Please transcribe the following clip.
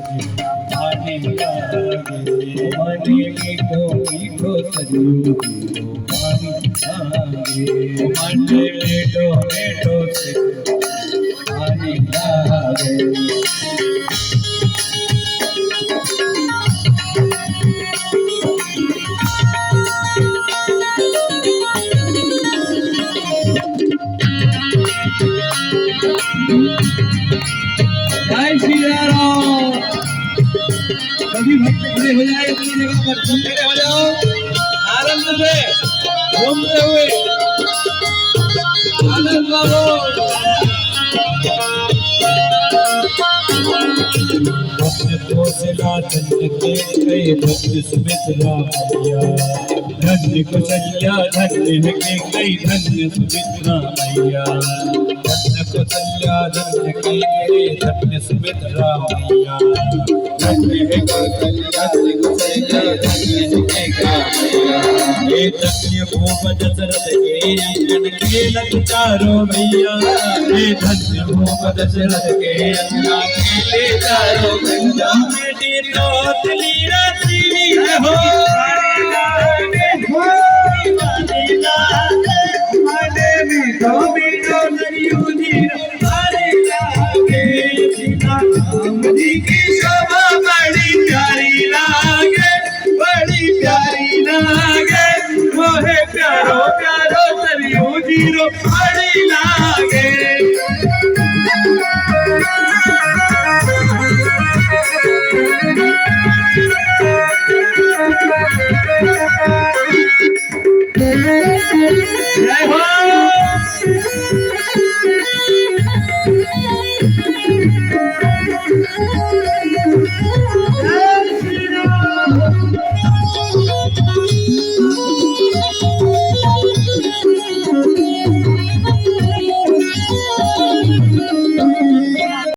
पानी लागे मने मीठो मीठो सरियो पानी लागे मने मीठो मीठो सरियो पानी लागे जय श्री राम। सभी भक्त खड़े हो जाए अपनी जगह पर, तुम खड़े हो जाओ आनंद से घूमते हुए आनंद मानो। धन्य कौशला धन्य के धन्य सुमित्रा मैया, धन्य कौशल्या धन्य के कई धन्य सुमित्रा मैया, धन्य कौशल्या धन्य के धन्य सुमित्रा मैया, धन्य कौशल्या धन्य कौशल्या धन्य सुमित्रा मैया। ये धन्य भूप दशरथ के अंजन के लंकारो मैया, ये धन्य भूप दशरथ के अंजना के ले चारो गंगा बेटी तोतली रसीली हो माने मीठो मीठो नरियू जी मारे लागे सीता राम जी की शोभा बड़ी प्यारी लागे, बड़ी प्यारी लागे मोहे प्यारो प्यारो नरियू जी रो बड़ी लागे। जय हो। जय